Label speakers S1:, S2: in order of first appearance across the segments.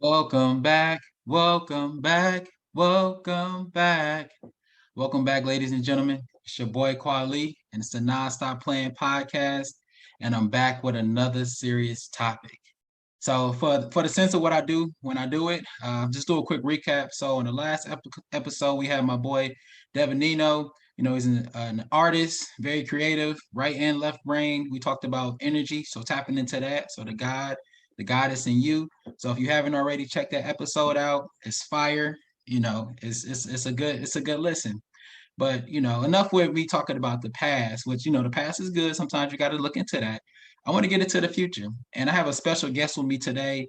S1: Welcome back, welcome back, welcome back. Welcome back, ladies and gentlemen. It's your boy Kwali, and it's the Non-Stop Playing podcast. And I'm back with another serious topic. So, for the sense of what I do when I do it, just do a quick recap. So, in the last episode, we had my boy Devanino. He's an artist, very creative, right and left brain. We talked about energy, so tapping into that. So, the goddess in you. So, if you haven't already checked that episode out, it's fire. It's a good listen. But enough with me talking about the past, which the past is good. Sometimes you got to look into that. I want to get into the future, and I have a special guest with me today.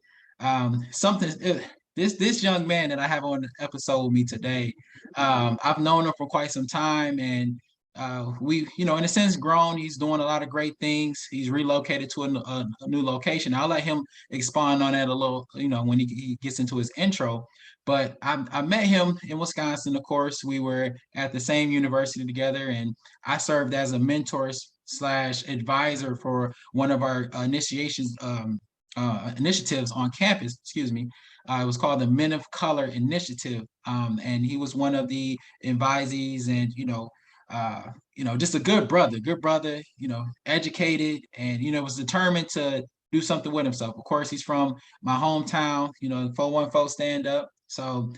S1: Something this young man that I have on the episode with me today, I've known him for quite some time, and we, in a sense, grown. He's doing a lot of great things. He's relocated to a new location. I'll let him expand on that a little, when he gets into his intro. But I met him in Wisconsin. Of course, we were at the same university together, and I served as a mentor slash advisor for one of our initiatives on campus. Excuse me. It was called the Men of Color Initiative, and he was one of the advisees, and just a good brother, educated, and was determined to do something with himself. Of course, he's from my hometown, 414 stand up. So,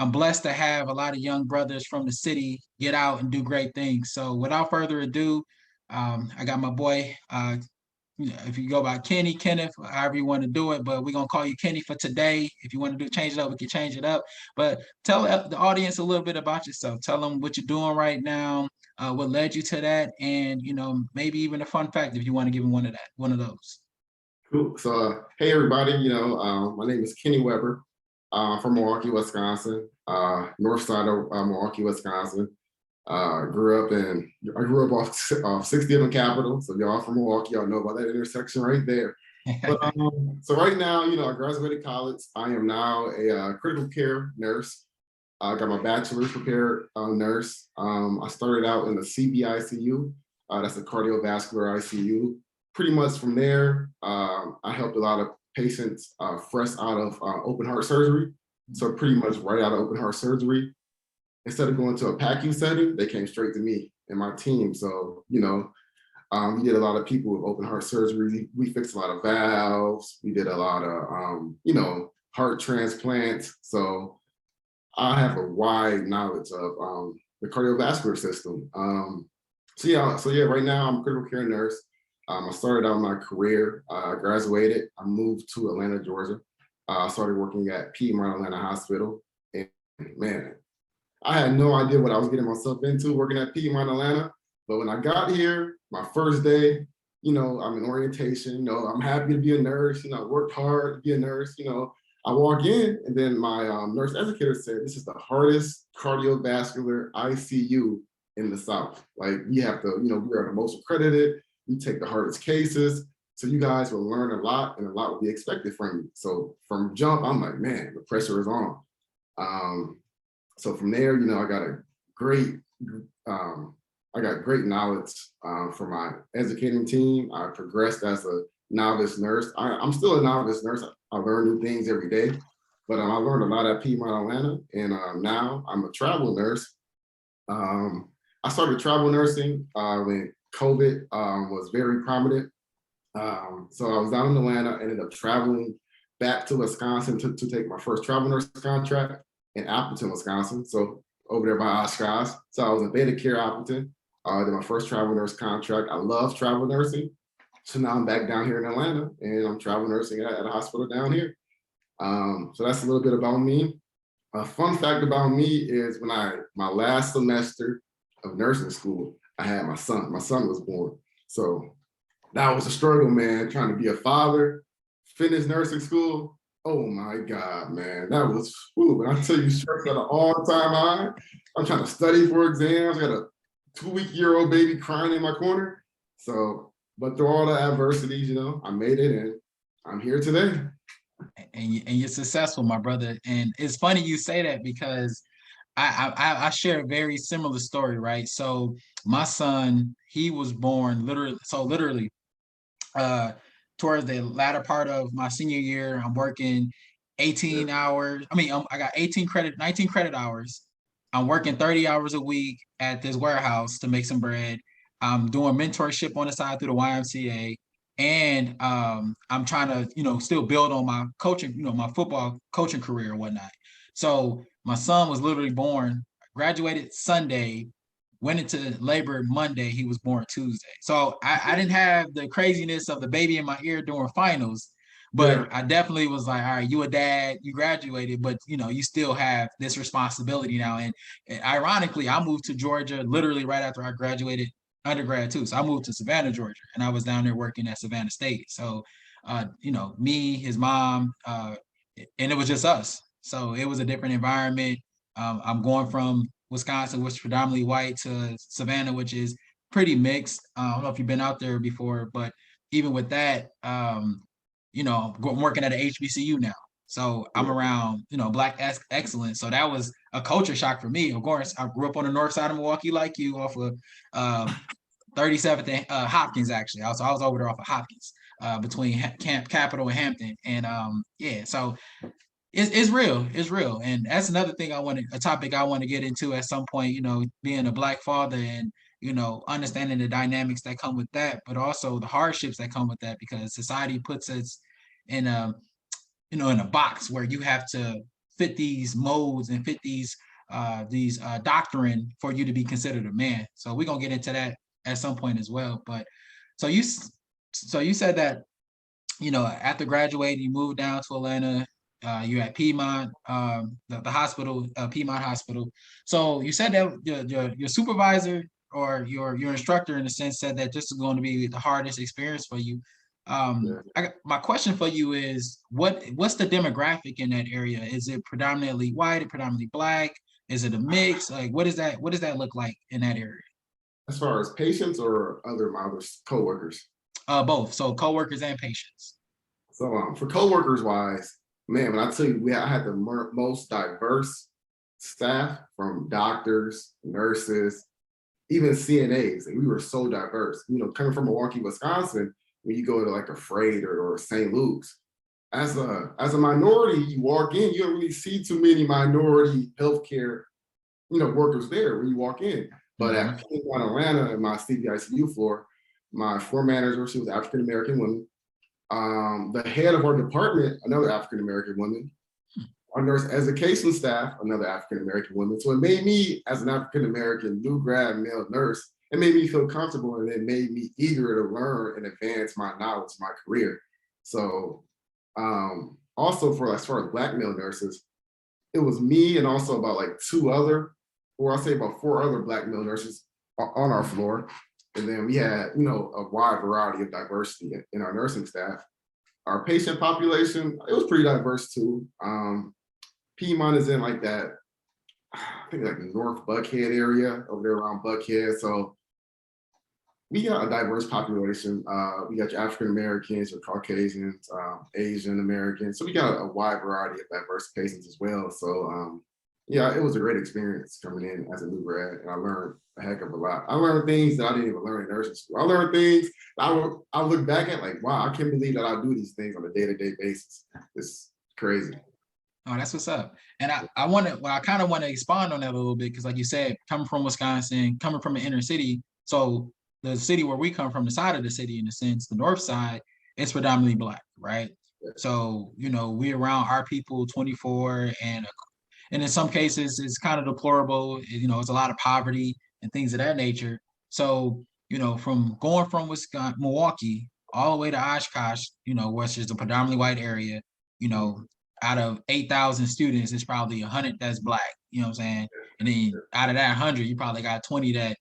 S1: I'm blessed to have a lot of young brothers from the city get out and do great things. So without further ado, I got my boy, if you go by Kenny, Kenneth, however you want to do it, but we're going to call you Kenny for today. If you want to change it up, we can change it up. But tell the audience a little bit about yourself. Tell them what you're doing right now, what led you to that, and, maybe even a fun fact if you want to give them one of those.
S2: Cool. So, hey everybody, my name is Kenny Weber. From Milwaukee, Wisconsin, north side of Milwaukee, Wisconsin. I grew up off 6 different capitals. So y'all from Milwaukee, y'all know about that intersection right there. But so right now, I graduated college. I am now a critical care nurse. I got my bachelor's prepared nurse. I started out in the CBICU. That's a cardiovascular ICU. Pretty much from there, I helped a lot of patients fresh out of open heart surgery. So pretty much right out of open heart surgery, instead of going to a PACU setting, they came straight to me and my team. So, we did a lot of people with open heart surgery. We fixed a lot of valves. We did a lot of, heart transplants. So I have a wide knowledge of the cardiovascular system. So yeah, right now I'm a critical care nurse. I started out my career, I graduated, I moved to Atlanta, Georgia. I started working at Piedmont Atlanta Hospital. And man, I had no idea what I was getting myself into working at Piedmont Atlanta. But when I got here, my first day, I'm in orientation, I'm happy to be a nurse, I worked hard to be a nurse, I walk in and then my nurse educator said, this is the hardest cardiovascular ICU in the South. Like we have to, we are the most accredited. We take the hardest cases. So you guys will learn a lot and a lot will be expected from you. So from jump, I'm like, man, the pressure is on. So from there, I got a great, knowledge from my educating team. I progressed as a novice nurse. I'm still a novice nurse. I learn new things every day, but I learned a lot at Piedmont Atlanta. And now I'm a travel nurse. I started travel nursing when COVID was very prominent. So I was down in Atlanta, ended up traveling back to Wisconsin to take my first travel nurse contract in Appleton, Wisconsin. So over there by Oshkosh. So I was in Beta Care Appleton, did my first travel nurse contract. I love travel nursing. So now I'm back down here in Atlanta and I'm travel nursing at a hospital down here. So that's a little bit about me. A fun fact about me is my last semester of nursing school, I had my son. My son was born. So that was a struggle, man, trying to be a father, finish nursing school. Oh my God, man, that was, when I tell you stress at an all-time high, I'm trying to study for exams. I got a 2-week-old baby crying in my corner. So, but through all the adversities, I made it and I'm here today.
S1: And you're successful, my brother. And it's funny you say that because I share a very similar story, right? So my son, he was born literally, towards the latter part of my senior year, I'm working 18 hours. I mean, I got 19 credit hours. I'm working 30 hours a week at this warehouse to make some bread. I'm doing mentorship on the side through the YMCA. And I'm trying to, still build on my coaching, my football coaching career and whatnot. So my son was literally born, graduated Sunday, went into labor Monday. He was born Tuesday. So I didn't have the craziness of the baby in my ear during finals, but
S2: Yeah,
S1: I definitely was like, all right, you a dad, you graduated, but you still have this responsibility now. And ironically, I moved to Georgia literally right after I graduated undergrad too. So I moved to Savannah, Georgia, and I was down there working at Savannah State. So, me, his mom, and it was just us. So it was a different environment. I'm going from Wisconsin, which is predominantly white, to Savannah, which is pretty mixed. I don't know if you've been out there before, but even with that, I'm working at an HBCU now. So I'm
S2: yeah,
S1: around, Black excellence. So that was a culture shock for me. Of course, I grew up on the north side of Milwaukee, like you, off of 37th and Hopkins. Actually, I was over there off of Hopkins, between Camp Capital and Hampton, and yeah. So it's real. It's real. And that's another thing a topic I want to get into at some point, being a black father and, understanding the dynamics that come with that, but also the hardships that come with that, because society puts us in in a box where you have to fit these modes and fit these doctrine for you to be considered a man. So we're going to get into that at some point as well. But so you, so you said that after graduating, you moved down to Atlanta. You're at Piedmont, the hospital, Piedmont Hospital. So you said that your supervisor or your instructor, in a sense, said that this is going to be the hardest experience for you.
S2: yeah.
S1: My question for you is, what's the demographic in that area? Is it predominantly white, predominantly black? Is it a mix? Like, what does that look like in that area?
S2: As far as patients or my other coworkers.
S1: Both. So coworkers and patients.
S2: So for coworkers wise, man, when I tell you, I had the most diverse staff, from doctors, nurses, even CNAs. And we were so diverse. Coming from Milwaukee, Wisconsin, when you go to like a Freight or St. Luke's, as a minority, you walk in, you don't really see too many minority healthcare workers there when you walk in. But
S1: Mm-hmm.
S2: at Piedmont Atlanta, in my CVICU floor, my floor manager, she was African American woman. The head of our department, another African American woman. Our nurse education staff, another African American woman. So it made me, as an African American new grad male nurse, it made me feel comfortable, and it made me eager to learn and advance my knowledge, my career. So also, for as far as Black male nurses, it was me and also about like two other, or I'll say about four other Black male nurses on our floor. And then we had, a wide variety of diversity in our nursing staff. Our patient population, it was pretty diverse too. Piedmont is in like that, I think like North Buckhead area over there around Buckhead. So we got a diverse population. We got your African Americans, your Caucasians, Asian Americans. So we got a wide variety of diverse patients as well. So yeah, it was a great experience coming in as a new grad, and I learned a heck of a lot. I learned things that I didn't even learn in nursing school. I learned things I look back at like, wow, I can't believe that I do these things on a day-to-day basis. It's crazy.
S1: Oh, that's what's up. And I want to, well, I kind of want to expand on that a little bit, because, like you said, coming from Wisconsin, coming from an inner city, so the city where we come from, the side of the city, in a sense, the north side, it's predominantly black, right? So, we around our people 24, and in some cases, it's kind of deplorable. It's a lot of poverty and things of that nature. So, from going from Wisconsin, Milwaukee, all the way to Oshkosh, which is a predominantly white area, you know, out of 8,000 students, it's probably 100 that's black. You know what I'm saying? And then out of that 100, you probably got 20 that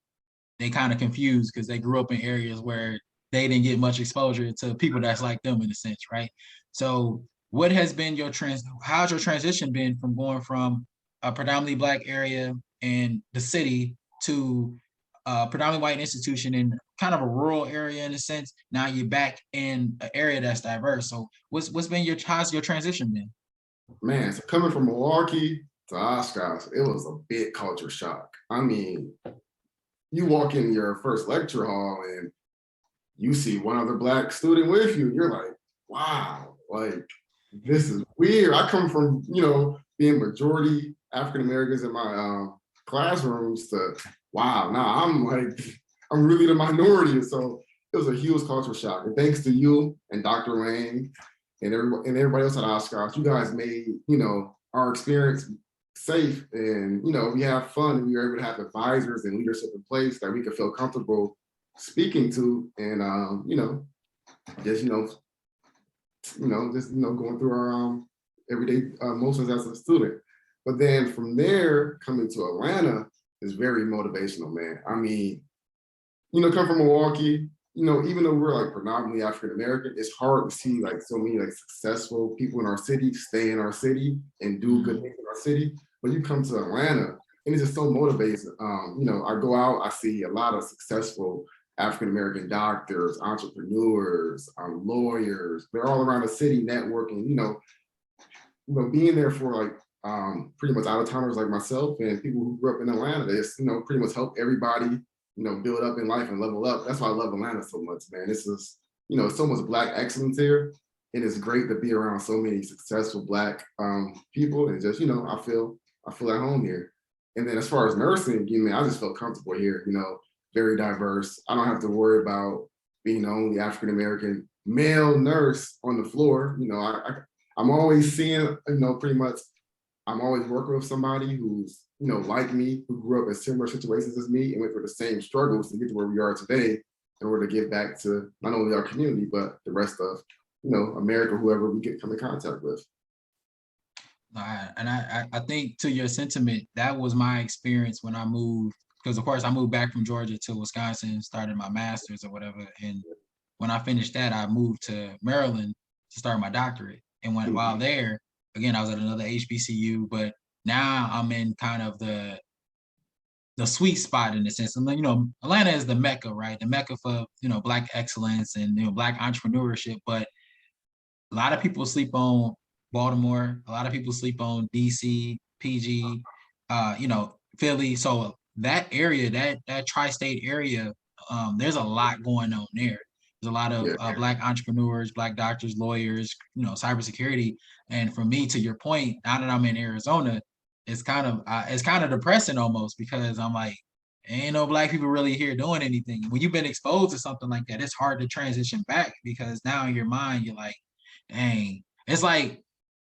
S1: they kind of confused because they grew up in areas where they didn't get much exposure to people that's like them, in a sense, right? So what has been how's your transition been from going from a predominantly black area in the city to a predominantly white institution in kind of a rural area, in a sense? Now you're back in an area that's diverse. So how's your transition been?
S2: Man, so coming from Milwaukee to Oshkosh, it was a big culture shock. I mean, you walk in your first lecture hall and you see one other Black student with you. You're like, wow, like this is weird. I come from, being majority African Americans in my classrooms to, wow, now I'm like, I'm really the minority. So it was a huge cultural shock. And thanks to you and Dr. Wayne and everybody else at Oshkosh, you guys made, our experience safe, and we have fun, and we were able to have advisors and leadership in place that we could feel comfortable speaking to, and just going through our everyday motions as a student. But then from there, coming to Atlanta is very motivational, man. I mean, come from Milwaukee, even though we're like predominantly African American, it's hard to see like so many like successful people in our city stay in our city and do good things in our city. But you come to Atlanta and it's just so motivating. I go out, I see a lot of successful African American doctors, entrepreneurs, lawyers. They're all around the city networking. Being there for like pretty much out of towners like myself and people who grew up in Atlanta, they just pretty much help everybody build up in life and level up. That's why I love Atlanta so much, man. This is so much Black excellence here, and it's great to be around so many successful Black people, and just I feel at home here. And then as far as nursing, man, I just felt comfortable here. Very diverse. I don't have to worry about being the only African American male nurse on the floor. I'm always seeing, pretty much I'm always working with somebody who's, like me, who grew up in similar situations as me and went through the same struggles to get to where we are today in order to give back to not only our community, but the rest of, America, whoever we come in contact with.
S1: And I think to your sentiment, that was my experience when I moved, because of course I moved back from Georgia to Wisconsin, started my master's or whatever. And when I finished that, I moved to Maryland to start my doctorate. And while there, again, I was at another HBCU, but now I'm in kind of the sweet spot in a sense. And Atlanta is the Mecca, right? The Mecca for Black excellence and Black entrepreneurship. But a lot of people sleep on Baltimore. A lot of people sleep on DC, PG, Philly. So that area, that tri-state area, there's a lot going on there. There's a lot of Black entrepreneurs, Black doctors, lawyers, cybersecurity. And for me, to your point, now that I'm in Arizona, it's kind of depressing almost, because I'm like, ain't no Black people really here doing anything. When you've been exposed to something like that, it's hard to transition back, because now in your mind you're like, dang, it's like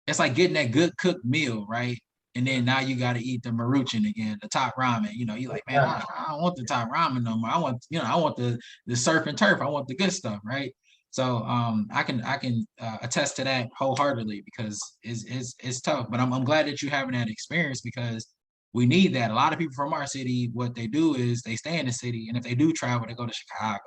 S1: getting that good cooked meal, right? And then now you got to eat the maruchan again, the top ramen. You're like, man, I don't want the top ramen no more. I want the surf and turf. I want the good stuff, right? So I can attest to that wholeheartedly, because it's tough. But I'm glad that you're having that experience, because we need that. A lot of people from our city, what they do is they stay in the city, and if they do travel, they go to Chicago,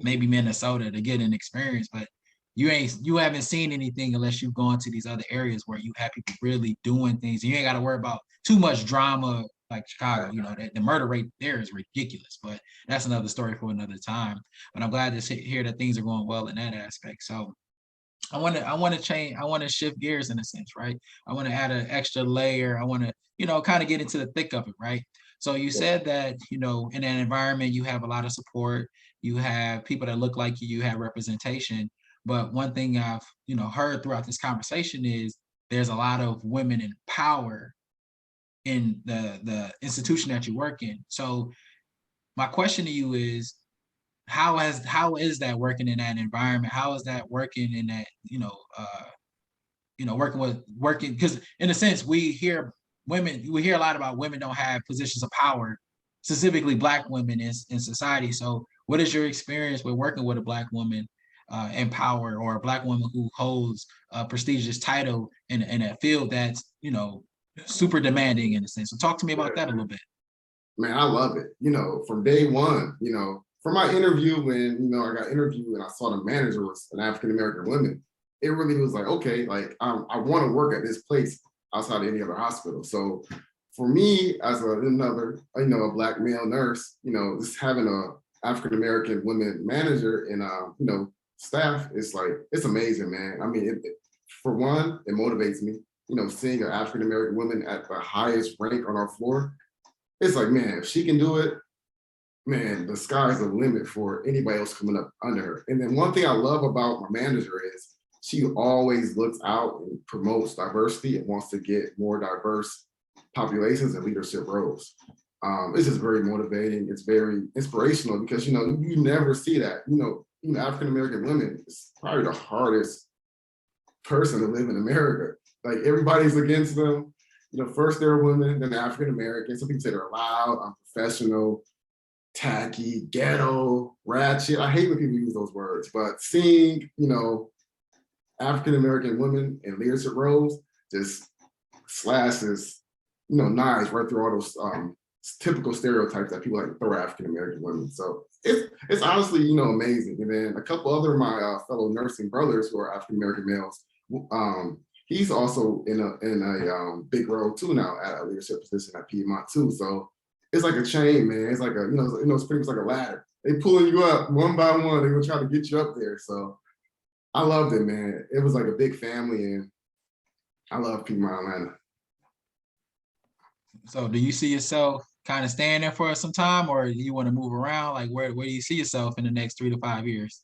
S1: maybe Minnesota, to get an experience. But you haven't seen anything unless you've gone to these other areas where you have people really doing things. And you ain't got to worry about too much drama like Chicago. The murder rate there is ridiculous, but that's another story for another time. But I'm glad to hear that things are going well in that aspect. So I want to change. I want to shift gears in a sense, right? I want to add an extra layer. I want to, kind of get into the thick of it, right? So you said that, in an environment you have a lot of support, you have people that look like you have representation. But one thing I've, heard throughout this conversation is there's a lot of women in power in the institution that you work in. So my question to you is, how is that working in that environment? How is that working in that, working, because in a sense we hear a lot about women don't have positions of power, specifically Black women in society. So what is your experience with working with a Black woman in power, or a Black woman who holds a prestigious title in a field that's super demanding in a sense? So talk to me about that a little bit.
S2: Man, I love it. From day one, from my interview, when, I got interviewed and I saw the manager was an African-American woman, it really was like, okay, like I want to work at this place outside of any other hospital. So for me, as another, a Black male nurse, just having a African-American women manager and, staff, it's like, it's amazing, man. I mean, for one, it motivates me, seeing an African-American woman at the highest rank on our floor. It's like, man, if she can do it, man, the sky's the limit for anybody else coming up under her. And then one thing I love about my manager is she always looks out and promotes diversity and wants to get more diverse populations and leadership roles. It's just very motivating. It's very inspirational because you never see that. African American women is probably the hardest person to live in America. Like everybody's against them. First they're women, then African American. Some people say they're loud, unprofessional, tacky, ghetto, ratchet. I hate when people use those words, but seeing, African American women in leadership roles just slashes, knives right through all those typical stereotypes that people like to throw at African American women. So it's honestly, amazing. And then a couple other of my fellow nursing brothers who are African American males, he's also in a big role too now at a leadership position at Piedmont too. So it's like a chain, man. It's like it's pretty much like a ladder. They pulling you up one by one. They gonna try to get you up there. So I loved it, man. It was like a big family, and I love Piedmont, Atlanta.
S1: So do you see yourself kind of staying there for some time, or do you want to move around? Like where do you see yourself in the next 3 to 5 years?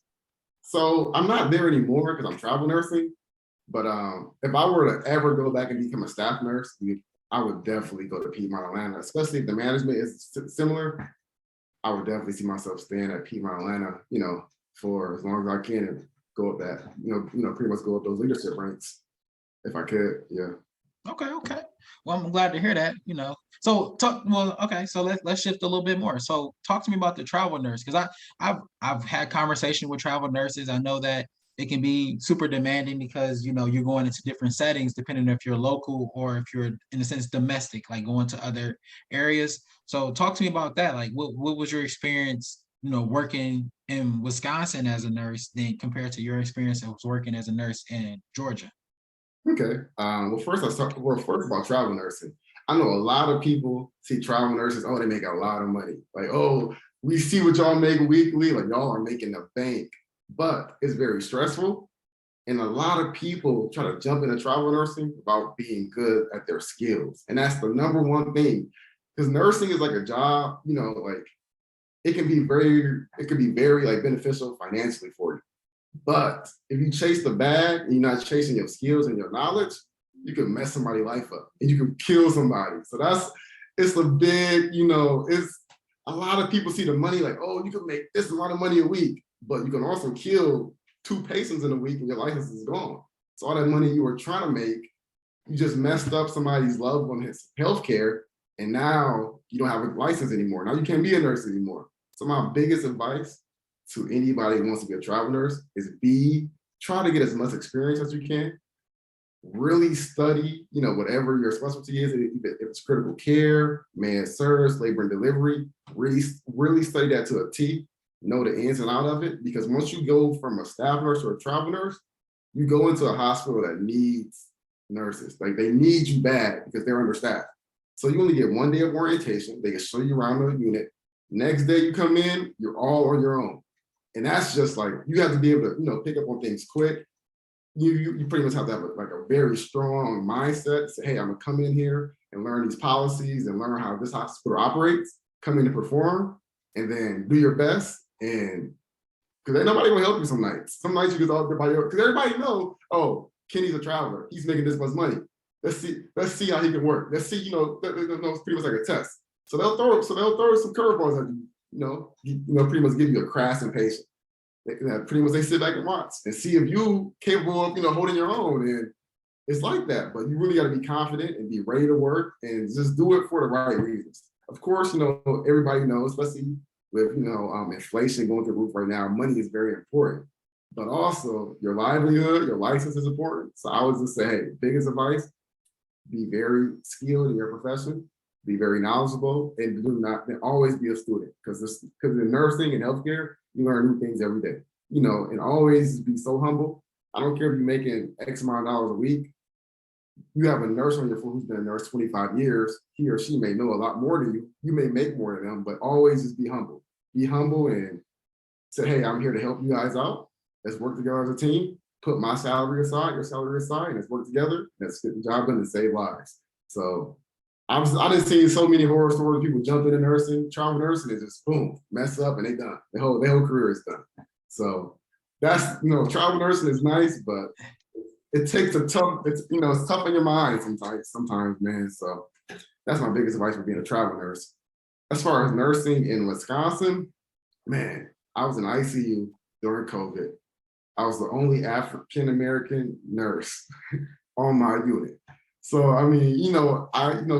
S2: So I'm not there anymore because I'm travel nursing. But if I were to ever go back and become a staff nurse, I would definitely go to Piedmont, Atlanta, especially if the management is similar. I would definitely see myself staying at Piedmont, Atlanta, for as long as I can and go up that, pretty much go up those leadership ranks if I could. Yeah.
S1: Okay, okay. Well, I'm glad to hear that, So talk well, okay, so let's shift a little bit more. So talk to me about the travel nurse, because I've had conversation with travel nurses. I know that it can be super demanding because you're going into different settings depending if you're local or if you're in a sense domestic, like going to other areas. So talk to me about that. Like what was your experience, working in Wisconsin as a nurse then compared to your experience of working as a nurse in Georgia?
S2: Okay. Well, first about travel nursing. I know a lot of people see travel nurses, oh, they make a lot of money. Like, oh, we see what y'all make weekly, like y'all are making the bank. But it's very stressful. And a lot of people try to jump into travel nursing without being good at their skills. And that's the number one thing. Because nursing is like a job, like it can be very like beneficial financially for you. But if you chase the bag and you're not chasing your skills and your knowledge, you can mess somebody's life up and you can kill somebody. So it's a big, it's a lot of people see the money like, oh, you can make this amount of money a week, but you can also kill 2 patients in a week and your license is gone. So all that money you were trying to make, you just messed up somebody's loved one's healthcare, and now you don't have a license anymore. Now you can't be a nurse anymore. So my biggest advice to anybody who wants to be a travel nurse is try to get as much experience as you can. Really study, whatever your specialty is. If it's critical care, managed service, labor and delivery, really study that to a T. Know the ins and out of it, because once you go from a staff nurse or a travel nurse, you go into a hospital that needs nurses. Like they need you bad because they're understaffed. So you only get one day of orientation. They can show you around the unit. Next day you come in, you're all on your own. And that's just like, you have to be able to, pick up on things quick. You pretty much have to have a very strong mindset. Say, hey, I'm gonna come in here and learn these policies and learn how this hospital operates, come in to perform, and then do your best. And because ain't nobody gonna help you some nights. Some nights you just all by your, because everybody know, oh, Kenny's a traveler. He's making this much money. Let's see how he can work. Let's see, it's pretty much like a test. So they'll throw some curveballs at you, pretty much give you a crass and patient. Pretty much they sit back and watch and see if you capable of, holding your own. And it's like that, but you really got to be confident and be ready to work and just do it for the right reasons. Of course, everybody knows, especially with, inflation going through the roof right now, money is very important, but also your livelihood, your license is important. So I would just say, hey, biggest advice, be very skilled in your profession, be very knowledgeable, and do not and always be a student, because in nursing and healthcare, you learn new things every day, and always be so humble. I don't care if you're making X amount of dollars a week. You have a nurse on your floor who's been a nurse 25 years. He or she may know a lot more than you. You may make more than them, but always just be humble. Be humble and say, hey, I'm here to help you guys out. Let's work together as a team. Put my salary aside, your salary aside, and let's work together. Let's get the job done and save lives. So I didn't see so many horror stories. People jump into nursing, travel nursing, is just boom, mess up, and they done. Their whole career is done. So that's travel nursing is nice, but it takes a tough. It's tough on your mind sometimes, man. So that's my biggest advice for being a travel nurse. As far as nursing in Wisconsin, man, I was in ICU during COVID. I was the only African American nurse on my unit. So I mean,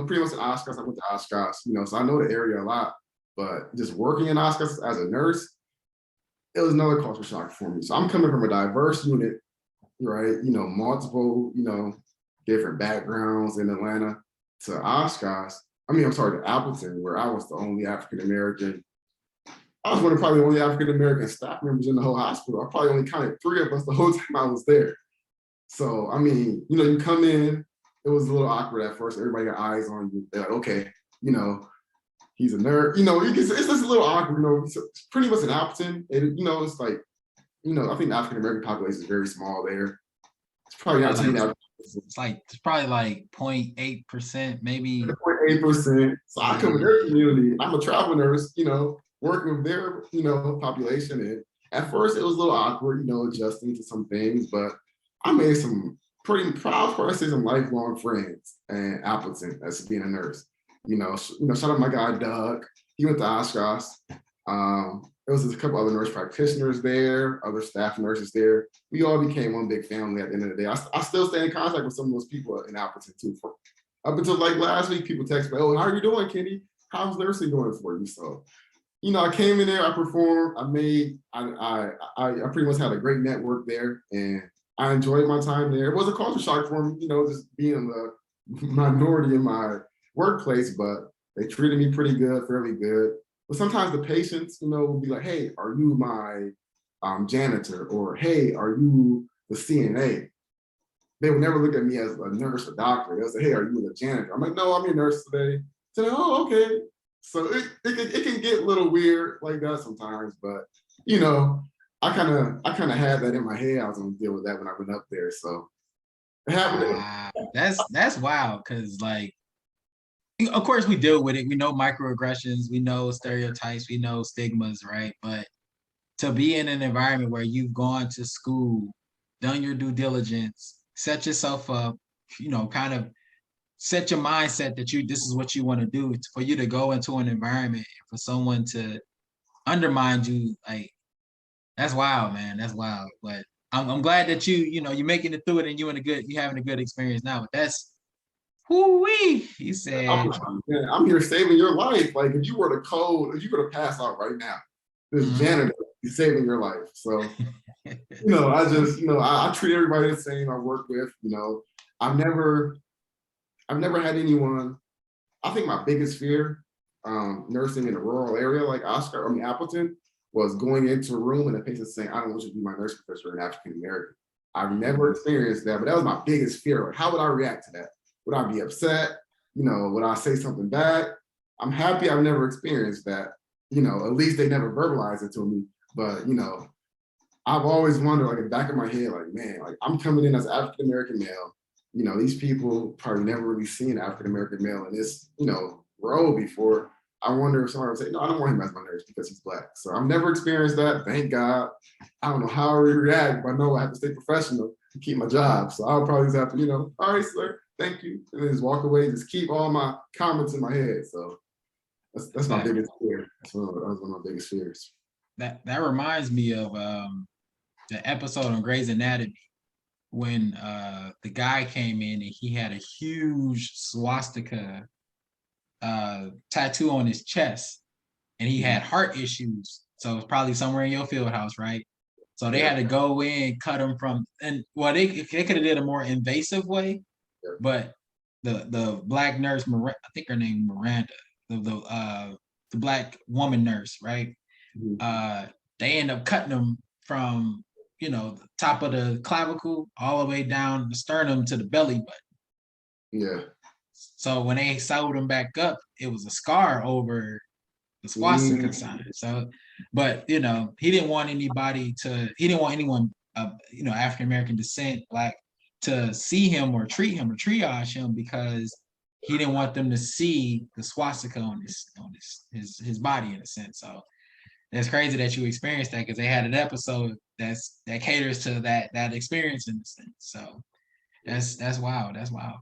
S2: pretty much in Oshkosh, I went to Oshkosh, so I know the area a lot. But just working in Oshkosh as a nurse, it was another culture shock for me. So I'm coming from a diverse unit, right? Multiple, different backgrounds in Atlanta to Oshkosh. I'm sorry, to Appleton, where I was the only African American. I was one of probably the only African American staff members in the whole hospital. I probably only counted 3 of us the whole time I was there. So, I mean, you come in, it was a little awkward at first. Everybody got eyes on you. They're like, okay, he's a nerd. It's just a little awkward. It's pretty much an Appleton. It's like, I think the African American population is very small there. It's probably not too many.
S1: It's probably like 0.8%, maybe
S2: 0.8%. So I come in their community. I'm a travel nurse, working with their, population. And at first it was a little awkward, adjusting to some things, but I made some pretty proud for us, some lifelong friends and Appleton as being a nurse. Shout out my guy Doug. He went to Oshkosh. There was a couple other nurse practitioners there, other staff nurses there. We all became one big family at the end of the day. I still stay in contact with some of those people in Appleton too. Up until like last week, people text me, "Oh, how are you doing, Kenny? How's nursing going for you?" So, I came in there, I performed, I pretty much had a great network there, and I enjoyed my time there. It was a culture shock for me, just being the minority in my workplace, but they treated me pretty good, fairly good. But sometimes the patients, will be like, "Hey, are you my janitor?" Or, "Hey, are you the CNA?" They would never look at me as a nurse or doctor. They'll say, "Hey, are you the janitor?" I'm like, "No, I'm your nurse today." So, "Oh, okay." So it can get a little weird like that sometimes, but I kind of had that in my head. I was gonna deal with that when I went up there. So it happened.
S1: that's wild, because like, of course we deal with it. We know microaggressions, we know stereotypes, we know stigmas, right? But to be in an environment where you've gone to school, done your due diligence, set yourself up, kind of set your mindset that this is what you want to do, for you to go into an environment and for someone to undermine you, like, that's wild, man. That's wild. But I'm glad that you're making it through it, and you having a good experience now. But that's whoo-wee. He said,
S2: I'm here saving your life. Like if you were to pass out right now, this janitor is saving your life. So, I just, I treat everybody the same I work with. I've never had anyone. I think my biggest fear, nursing in a rural area like Appleton, was going into a room and the patient saying, "I don't want you to be my nurse because you're an African American." I've never experienced that, but that was my biggest fear. Like, how would I react to that? Would I be upset? Would I say something bad? I'm happy I've never experienced that. At least they never verbalized it to me. But I've always wondered, like in the back of my head, like, man, like I'm coming in as African American male. These people probably never really seen African American male in this, role before. I wonder if somebody would say, "No, I don't want him as my nurse because he's Black." So I've never experienced that. Thank God. I don't know how I would react, but I know I have to stay professional to keep my job. So I'll probably just have to, "All right, sir, thank you," and then just walk away and just keep all my comments in my head. So that's my biggest fear. That was one of my biggest fears.
S1: that reminds me of the episode on Grey's Anatomy, when the guy came in and he had a huge swastika tattoo on his chest, and he had heart issues. So it's probably somewhere in your field house, right? So they had to go in, cut him from, and well, they could have did a more invasive way, but the Black nurse, I think her name Miranda, the Black woman nurse, right? They end up cutting him from the top of the clavicle all the way down the sternum to the belly button.
S2: Yeah.
S1: So when they sewed him back up, it was a scar over the swastika sign. So, but he didn't want anyone of African American descent, Black, to see him or treat him or triage him, because he didn't want them to see the swastika on his body in a sense. So that's crazy that you experienced that, because they had an episode that caters to that experience in a sense. So that's wild. That's wild.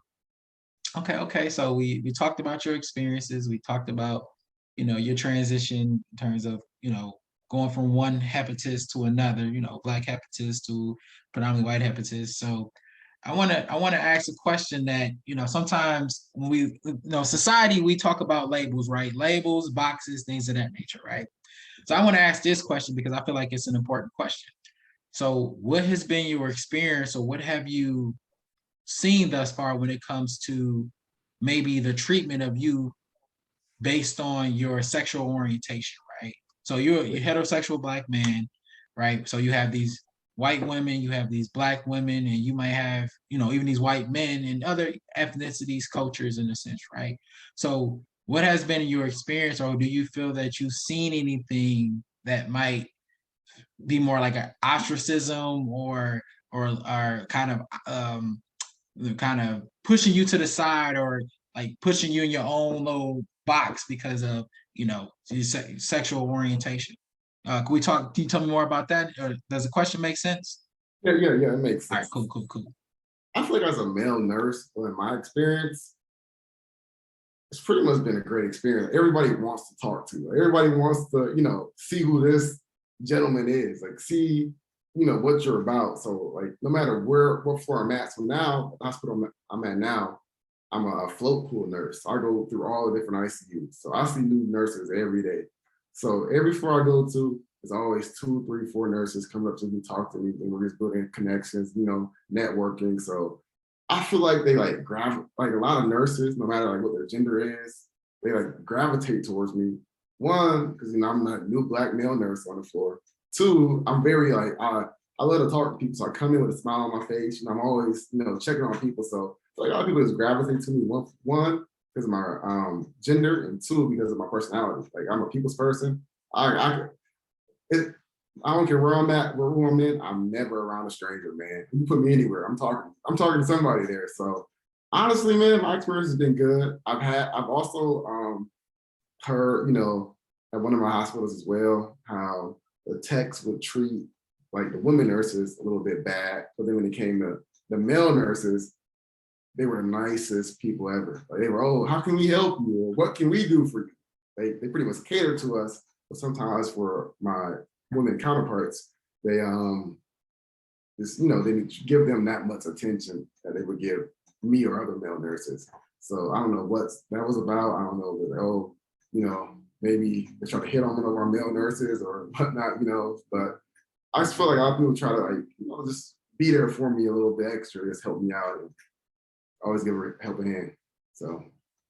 S1: Okay. So we talked about your experiences. We talked about, your transition in terms of, going from one hepatitis to another, black hepatitis to predominantly white hepatitis. So I want to ask a question that, sometimes when society, we talk about labels, right? Labels, boxes, things of that nature, right? So I want to ask this question because I feel like it's an important question. So what has been your experience, or what have you seen thus far when it comes to maybe the treatment of you based on your sexual orientation, right? So you're heterosexual black man, right? So you have these white women, you have these black women, and you might have, even these white men and other ethnicities, cultures in a sense, right? So what has been your experience, or do you feel that you've seen anything that might be more like an ostracism, or kind of pushing you to the side, or like pushing you in your own little box because of your sexual orientation? Can you tell me more about that, or does the question make sense?
S2: Yeah, it makes
S1: All right,
S2: sense.
S1: cool.
S2: I feel like as a male nurse, well, in my experience, it's pretty much been a great experience. Everybody wants to talk to you. Everybody wants to, see who this gentleman is, like see, what you're about. So like no matter what floor I'm at. So now the hospital I'm at now, I'm a float pool nurse. So I go through all the different ICUs. So I see new nurses every day. So every floor I go to, there's always 2, 3, 4 nurses come up to me, talk to me, and we're just building connections, networking. So I feel like they like like a lot of nurses, no matter like what their gender is, they like gravitate towards me. One, because I'm a new black male nurse on the floor. Two, I'm very like I love to talk to people, so I come in with a smile on my face. I'm always checking on people. So like a lot of people just gravitate to me. One because of my gender, and two because of my personality. Like I'm a people's person. I it, I don't care where I'm at, where I'm in. I'm never around a stranger, man. You put me anywhere, I'm talking to somebody there. So honestly, man, my experience has been good. I've also heard, at one of my hospitals as well, how the techs would treat like the women nurses a little bit bad, but then when it came to the male nurses, they were the nicest people ever. Like they were, oh, how can we help you? Or what can we do for you? They pretty much cater to us, but sometimes for my women counterparts, they just, they didn't give them that much attention that they would give me or other male nurses. So I don't know what that was about. I don't know whether, maybe they try to hit on one of our male nurses or whatnot, but I just feel like a lot of people try to like, just be there for me a little bit extra, just help me out and always give a helping hand. So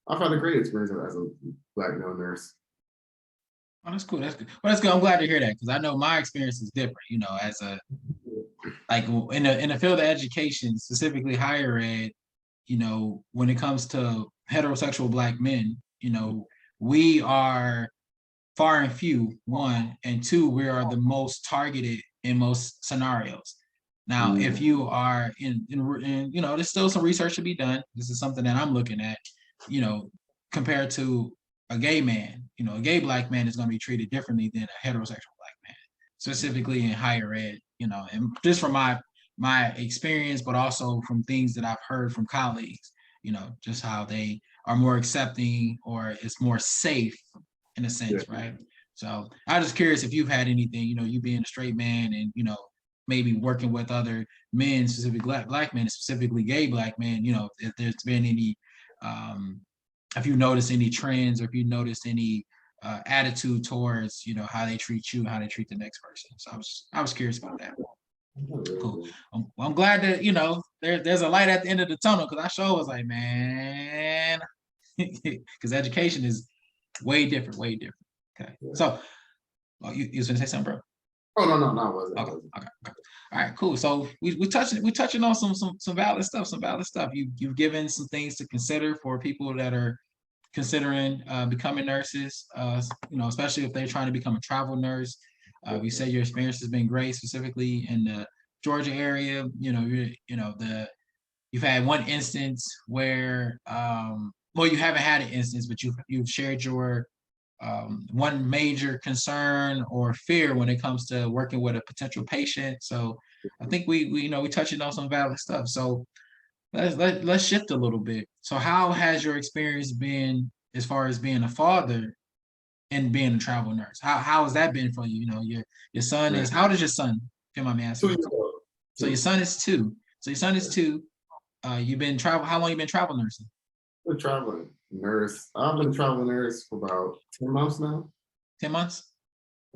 S2: I've had a great experience as a black male nurse.
S1: Oh, that's cool. That's good. Well, that's good. I'm glad to hear that, because I know my experience is different. As a like in the field of education, specifically higher ed, when it comes to heterosexual black men, we are far and few, one, and two, we are the most targeted in most scenarios. Now, if you are there's still some research to be done. This is something that I'm looking at, compared to a gay man. A gay black man is going to be treated differently than a heterosexual black man, specifically in higher ed. And just from my experience, but also from things that I've heard from colleagues, just how they are more accepting, or it's more safe in a sense,
S2: Yeah.
S1: right? So I was just curious if you've had anything, you being a straight man, and maybe working with other men, specifically black men, specifically gay black men, if there's been any, if you noticed any trends, or if you noticed any attitude towards, how they treat you, how they treat the next person. So I was curious about that. Cool. I'm glad that there's a light at the end of the tunnel, because I sure was like, man, because education is way different, way different. Okay.
S2: Yeah.
S1: So, you was gonna say something, bro?
S2: Oh no, I wasn't.
S1: Okay. All right, cool. So we touching on some valid stuff, You've given some things to consider for people that are considering becoming nurses, especially if they're trying to become a travel nurse. You said your experience has been great, specifically in the Georgia area. You've had one instance where well, you haven't had an instance, but you've shared your one major concern or fear when it comes to working with a potential patient. So I think we you know we touching on some valid stuff. So let's shift a little bit. So how has your experience been as far as being a father and being a travel nurse? How has that been for you? You know, your son
S2: Man,
S1: is how old is your son? If you don't mind me
S2: 2 years
S1: asking.
S2: old.
S1: So your
S2: Two.
S1: son is two. So your son is
S2: Yeah.
S1: two. You've been travel. How long you been travel nursing?
S2: Been traveling nurse. I've been traveling nurse for about 10 months now.
S1: 10 months.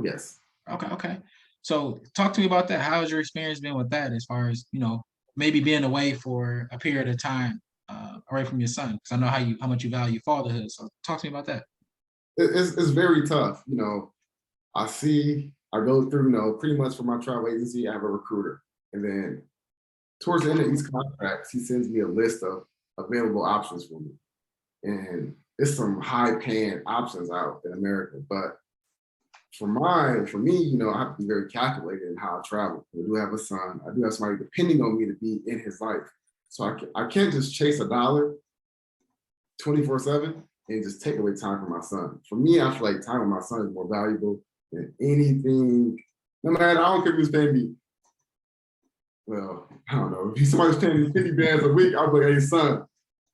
S2: Yes.
S1: Okay, okay. So talk to me about that. How has your experience been with that as far as, maybe being away for a period of time away from your son? Because I know how much you value fatherhood. So talk to me about that.
S2: It's very tough. I go through, pretty much for my travel agency, I have a recruiter. And then towards the end of each contract, he sends me a list of available options for me. And it's some high paying options out in America. But for me, I have to be very calculated in how I travel. I do have a son. I do have somebody depending on me to be in his life. So I can't just chase a dollar 24/7 and just take away time from my son. For me, I feel like time with my son is more valuable than anything. No matter, I don't care if he's paying me, well, I don't know. If somebody's paying me 50 bands a week, I'll be like, hey, son,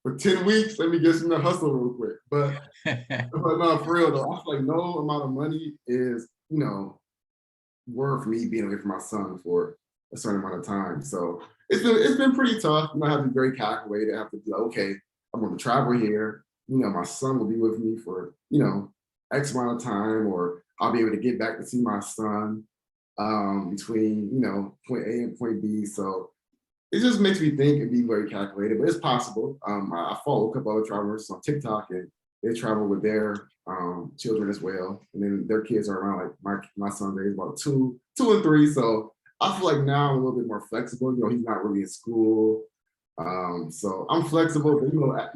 S2: for 10 weeks, let me get you in the hustle real quick. But no, for real though, I feel like no amount of money is, worth me being away from my son for a certain amount of time. So it's been pretty tough. I have to be very calculated. I have to be like, okay, I'm going to travel here. My son will be with me for X amount of time, or I'll be able to get back to see my son between point A and point B. So it just makes me think and be very calculated, but it's possible. I follow a couple other travelers on TikTok, and they travel with their children as well, and then their kids are around like my son's age, about two and three. So I feel like now I'm a little bit more flexible. He's not really in school, so I'm flexible. But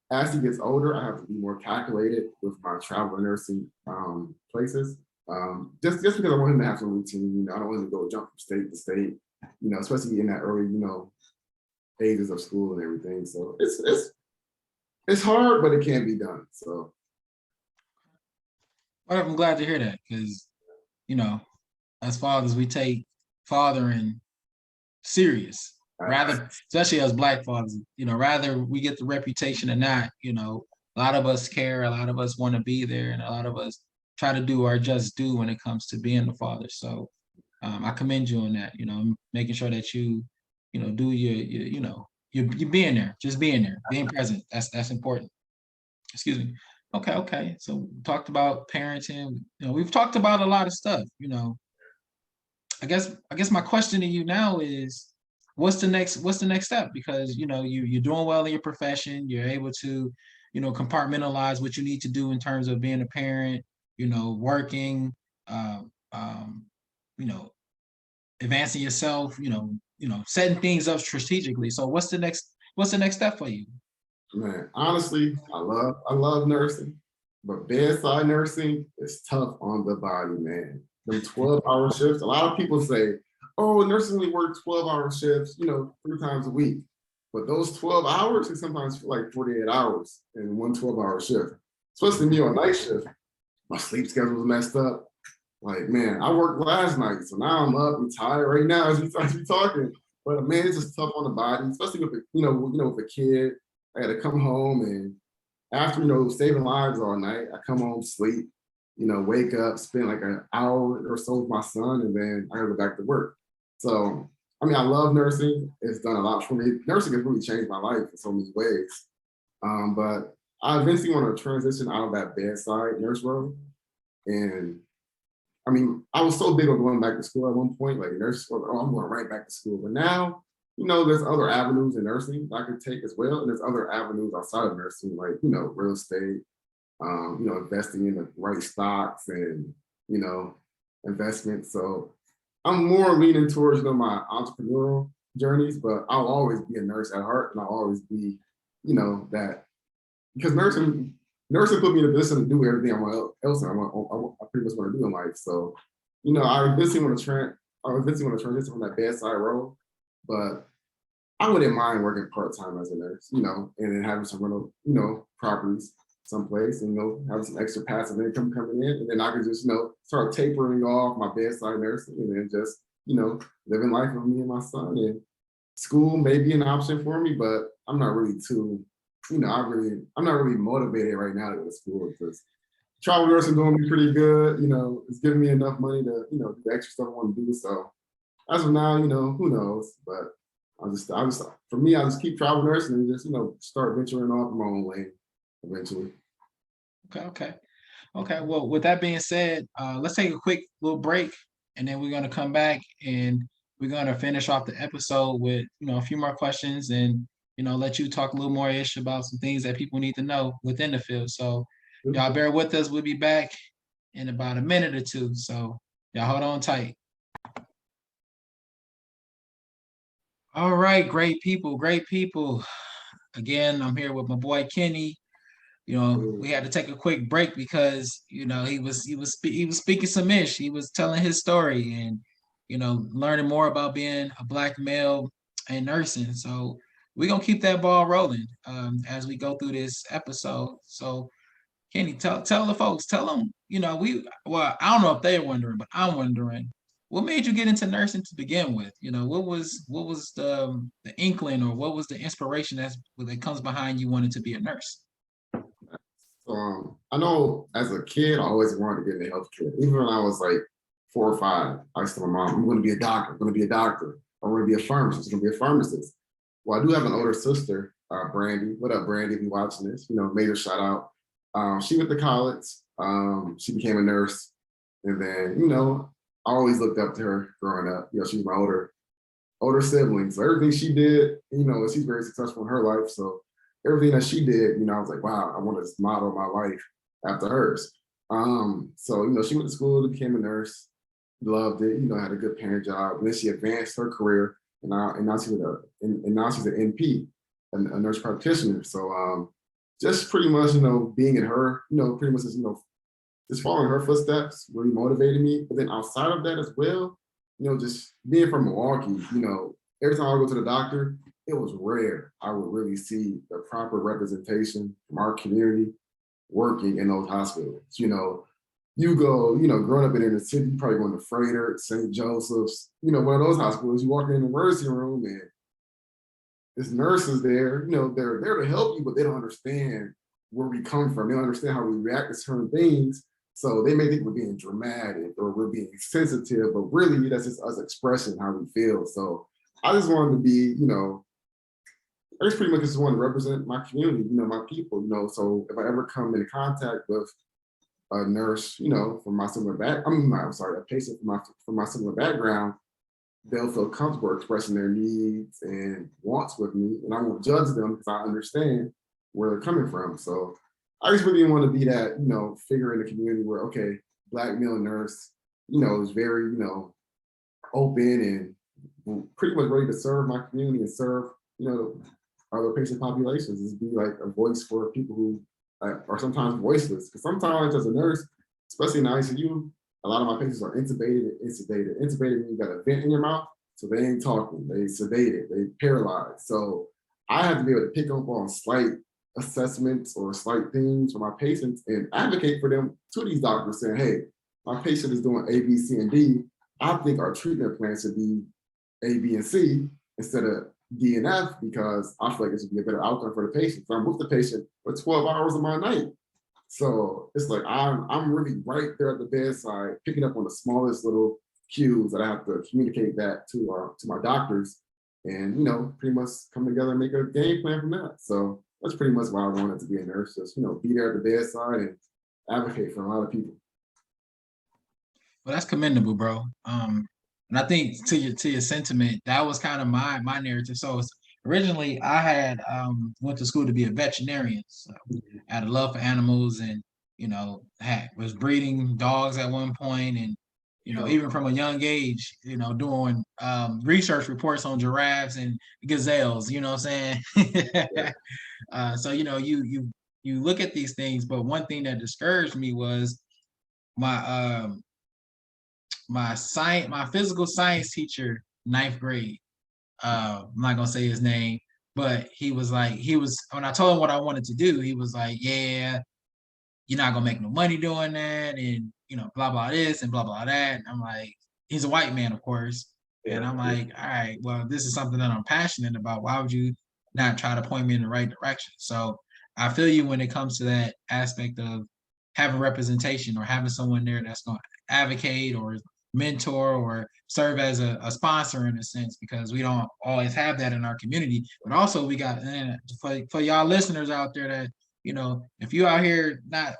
S2: as he gets older, I have to be more calculated with my travel and nursing places. Just because I want him to have some routine. I don't want him to go jump from state to state. Especially in that early, ages of school and everything. So it's hard, but it can be done. So
S1: Well, I'm glad to hear that because, you know, as fathers, we take fathering serious,
S2: uh,
S1: rather, especially as Black fathers, rather we get the reputation or not, a lot of us care, a lot of us want to be there, and a lot of us try to do our just due when it comes to being a father. So I commend you on that, making sure that do you're being there, just being there, being present. That's important. Excuse me. Okay, okay. So we talked about parenting. We've talked about a lot of stuff. I guess my question to you now is, what's the next step? Because you're doing well in your profession. You're able to, compartmentalize what you need to do in terms of being a parent. Working, um, um, you know, advancing yourself. Setting things up strategically. So what's the next step for you?
S2: man, honestly, I love nursing, but bedside nursing is tough on the body, man. Them 12-hour shifts. A lot of people say, oh, nurses only work 12-hour shifts, 3 times a week. But those 12 hours can sometimes feel like 48 hours in one 12-hour shift. Especially me on night shift. My sleep schedule was messed up. Like, man, I worked last night, so now I'm up. I'm tired right now as we talking. But man, it's just tough on the body, especially with with a kid. I got to come home, and after saving lives all night, I come home, sleep, wake up, spend like an hour or so with my son, and then I gotta go back to work. So I mean, I love nursing. It's done a lot for me. Nursing has really changed my life in so many ways. But I eventually want to transition out of that bedside nurse role, and I mean, I was so big on going back to school at one point, like nurse school, oh, I'm going right back to school. But now, there's other avenues in nursing that I could take as well. And there's other avenues outside of nursing, like, real estate, investing in the right stocks and, you know, investments. So I'm more leaning towards, my entrepreneurial journeys, but I'll always be a nurse at heart, and I'll always be, that because nursing put me in a position to do everything I pretty much want to do in life. So, I eventually want to transition from that bedside role, but I wouldn't mind working part-time as a nurse, and then having some rental, properties someplace, and having some extra passive income coming in, and then I could just, start tapering off my bedside nursing, and then just, living life with me and my son. And school may be an option for me, but I'm not really too, I'm not really motivated right now to go to school because travel nursing doing me pretty good. It's giving me enough money to, do the extra stuff I want to do. So as of now, who knows? But I just, for me, I just keep travel nursing and just, start venturing off my own lane eventually.
S1: Okay. Well, with that being said, let's take a quick little break, and then we're gonna come back and we're gonna finish off the episode with a few more questions, and let you talk a little more ish about some things that people need to know within the field. So y'all bear with us. We'll be back in about a minute or two. So y'all hold on tight. All right, great people, great people. Again, I'm here with my boy Kenny. We had to take a quick break because he was speaking some ish. He was telling his story and learning more about being a black male and nursing. So we're gonna keep that ball rolling as we go through this episode. So Kenny, tell the folks, tell them, I don't know if they're wondering, but I'm wondering, what made you get into nursing to begin with? What was the inkling, or what was the inspiration that comes behind you wanting to be a nurse?
S2: I know as a kid, I always wanted to get into healthcare. Even when I was like 4 or 5, I used to tell my mom, I'm going to be a doctor. I'm going to be a doctor. I'm going to be a pharmacist. I'm going to be a pharmacist. Well, I do have an older sister, Brandy. What up, Brandy? If you're watching this, major shout out. She went to college. She became a nurse. And then, I always looked up to her growing up. She's my older sibling. So everything she did, she's very successful in her life. So everything that she did, I was like, wow, I want to model my life after hers. So, she went to school, became a nurse, loved it, had a good paying job. And then she advanced her career, and now she's an NP, a nurse practitioner. So just pretty much, being in her, pretty much just following her footsteps really motivated me. But then outside of that as well, just being from Milwaukee, every time I would go to the doctor, it was rare I would really see the proper representation from our community working in those hospitals. You go, growing up in the city, you probably going to Frederick, St. Joseph's, one of those hospitals, you walk in the emergency room and there's nurses there, they're there to help you, but they don't understand where we come from. They don't understand how we react to certain things. So they may think we're being dramatic or we're being sensitive, but really that's just us expressing how we feel. So I just wanted to be, I just pretty much just want to represent my community, my people, so if I ever come into contact with a nurse, from my similar a patient from my similar background, they'll feel comfortable expressing their needs and wants with me, and I won't judge them because I understand where they're coming from. So I just really want to be that, figure in the community where, okay, black male nurse, is very, open and pretty much ready to serve my community and serve, other patient populations, is be like a voice for people who are sometimes voiceless. Because sometimes as a nurse, especially in the ICU, a lot of my patients are intubated and sedated. Intubated means you got a vent in your mouth, so they ain't talking, they sedated, they paralyzed. So I have to be able to pick up on slight assessments or slight things for my patients and advocate for them to these doctors saying, hey, my patient is doing A, B, C, and D. I think our treatment plan should be A, B, and C instead of D and F, because I feel like it should be a better outcome for the patient. So I'm with the patient for 12 hours of my night. So it's like I'm really right there at the bedside, picking up on the smallest little cues that I have to communicate that to my doctors, and pretty much come together and make a game plan from that. So that's pretty much why I wanted to be a nurse, just be there at the bedside and advocate for a lot of people.
S1: Well, that's commendable, bro. And I think to your sentiment, that was kind of my narrative. So originally, I had went to school to be a veterinarian. So I had a love for animals, and was breeding dogs at one point, and even from a young age, doing research reports on giraffes and gazelles. You know what I'm saying? So you look at these things, but one thing that discouraged me was my my physical science teacher, ninth grade. I'm not gonna say his name, but when I told him what I wanted to do, he was like, yeah, you're not gonna make no money doing that, and blah blah this and blah blah that. And I'm like, he's a white man, of course, and
S2: Yeah,
S1: I'm
S2: yeah.
S1: like, all right, well, this is something that I'm passionate about. Why would you not try to point me in the right direction? So I feel you when it comes to that aspect of having representation or having someone there that's going to advocate or mentor or serve as a sponsor in a sense, because we don't always have that in our community. But also we got, for y'all listeners out there that, if you out here not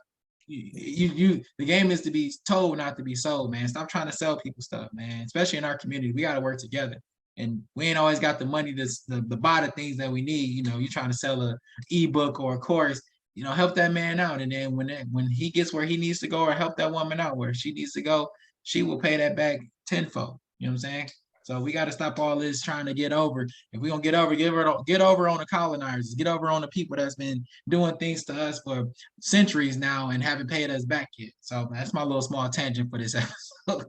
S1: the game is to be told, not to be sold, man. Stop trying to sell people stuff, man. Especially in our community, we got to work together. And we ain't always got the money to buy the things that we need. You're trying to sell a ebook or a course. Help that man out, and then when he gets where he needs to go, or help that woman out where she needs to go, she will pay that back tenfold. You know what I'm saying? So we got to stop all this trying to get over. If we're gonna get over on the colonizers, get over on the people that's been doing things to us for centuries now and haven't paid us back yet. So that's my little small tangent for this episode.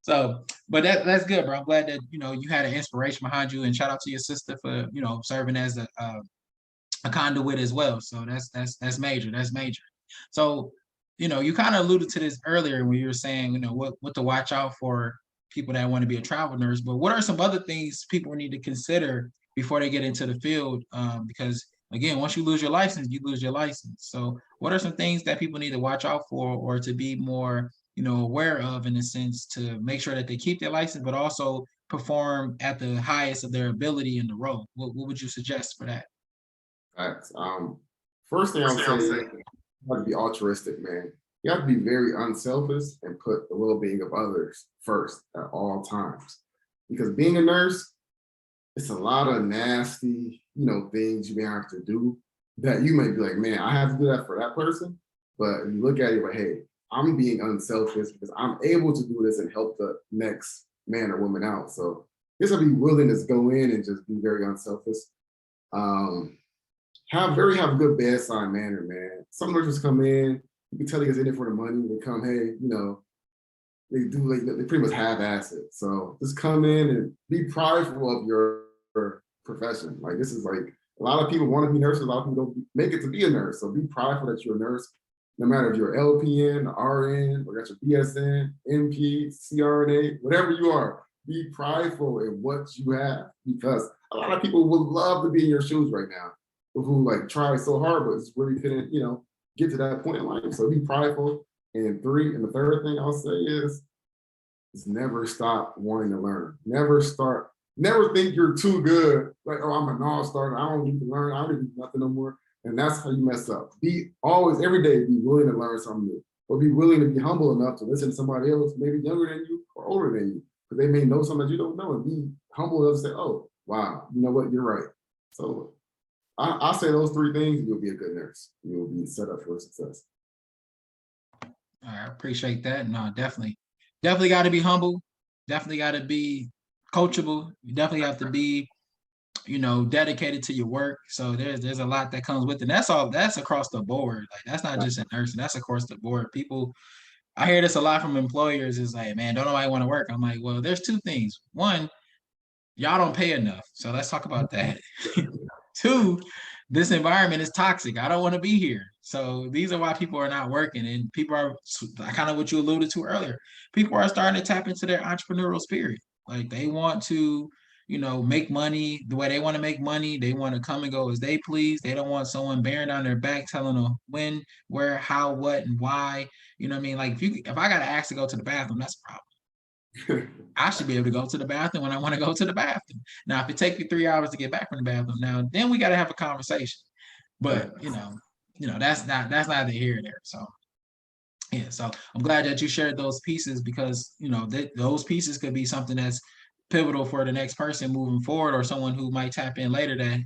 S1: So, but that's good, bro. I'm glad that you had an inspiration behind you, and shout out to your sister for serving as a conduit as well. So that's major. That's major. So, you kind of alluded to this earlier when you were saying, what to watch out for people that want to be a travel nurse. But what are some other things people need to consider before they get into the field? Because again, once you lose your license, you lose your license. So, what are some things that people need to watch out for, or to be more, aware of, in a sense, to make sure that they keep their license, but also perform at the highest of their ability in the role? What would you suggest for that?
S2: Facts. First thing I'll say, you have to be altruistic, man. You have to be very unselfish and put the well-being of others first at all times. Because being a nurse, it's a lot of nasty, things you may have to do that you may be like, man, I have to do that for that person. But you look at it like, hey, I'm being unselfish because I'm able to do this and help the next man or woman out. So just to be willing to go in and just be very unselfish. Um, have a good bedside manner, man. Some nurses come in, you can tell they get in it for the money. They come, hey, they pretty much half-ass it. So just come in and be prideful of your profession. Like this is like a lot of people want to be nurses, a lot of people don't make it to be a nurse. So be prideful that you're a nurse, no matter if you're LPN, RN, or got your BSN, MP, CRNA, whatever you are. Be prideful in what you have, because a lot of people would love to be in your shoes right now, who like tried so hard but just really couldn't, get to that point in life. So be prideful. And the third thing I'll say is never stop wanting to learn. Never think you're too good. Like, oh, I'm a non-starter. I don't need to learn. I don't need nothing no more. And that's how you mess up. Be always, every day, be willing to learn something new, or be willing to be humble enough to listen to somebody else, maybe younger than you or older than you, because they may know something that you don't know, and be humble enough to say, oh, wow, you know what, you're right. So I say those three things, you'll be a good nurse. You'll be set up for success.
S1: I appreciate that. No, definitely got to be humble. Definitely got to be coachable. You definitely have to be, dedicated to your work. So there's a lot that comes with it. And that's all. That's across the board. Like that's not just in nursing. That's across the board. People, I hear this a lot from employers. Is like, man, don't nobody want to work. I'm like, well, there's two things. One, y'all don't pay enough. So let's talk about that. Two, this environment is toxic. I don't want to be here. So these are why people are not working. And people are kind of what you alluded to earlier. People are starting to tap into their entrepreneurial spirit. Like they want to, make money the way they want to make money. They want to come and go as they please. They don't want someone bearing down their back telling them when, where, how, what, and why. You know what I mean? Like if I got to ask to go to the bathroom, that's a problem. I should be able to go to the bathroom when I want to go to the bathroom. Now, if it takes me 3 hours to get back from the bathroom, now then we got to have a conversation. But that's neither here nor there. So yeah, so I'm glad that you shared those pieces, because those pieces could be something that's pivotal for the next person moving forward, or someone who might tap in later that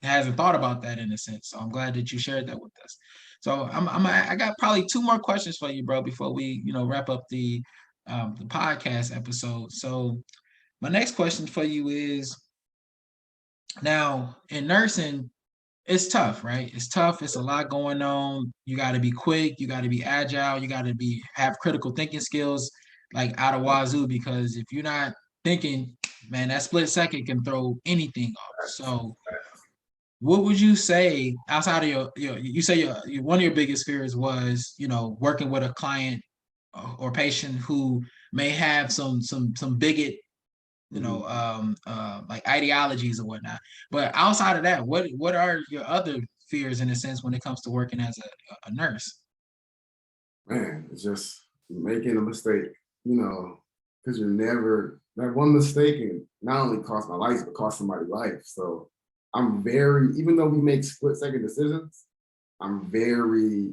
S1: hasn't thought about that in a sense. So I'm glad that you shared that with us. So I got probably two more questions for you, bro, before we wrap up the podcast episode. So my next question for you is, now in nursing, it's tough, right? It's tough. It's a lot going on. You got to be quick. You got to be agile. You got to have critical thinking skills like out of wazoo, because if you're not thinking, man, that split second can throw anything off. So what would you say outside of you say one of your biggest fears was, working with a client or patient who may have some bigot, like ideologies or whatnot. But outside of that, what are your other fears in a sense when it comes to working as a nurse?
S2: Man, it's just making a mistake, because you're never that one mistake can not only cost my life, but cost somebody's life. So I'm very, even though we make split second decisions, I'm very,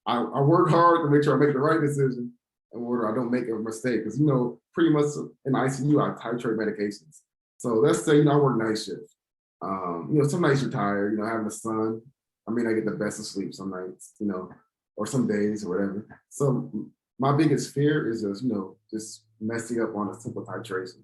S2: I work hard to make sure I make the right decision in order I don't make a mistake. Because, pretty much in ICU, I titrate medications. So let's say, I work night shift. Some nights you're tired, having a son. I mean, I get the best of sleep some nights, or some days or whatever. So my biggest fear is just messing up on a simple titration.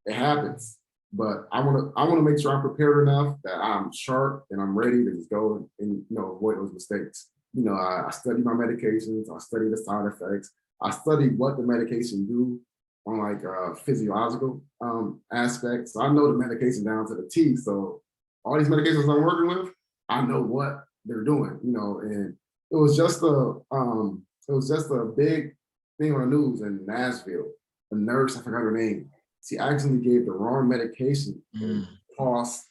S2: It happens, but I want to make sure I'm prepared enough that I'm sharp and I'm ready to just go and avoid those mistakes. I study my medications, I study the side effects, I study what the medication do on like physiological aspects. So I know the medication down to the T. So all these medications I'm working with, I know what they're doing, and it was just a big thing on the news in Nashville. A nurse, I forgot her name. She actually gave the wrong medication and cost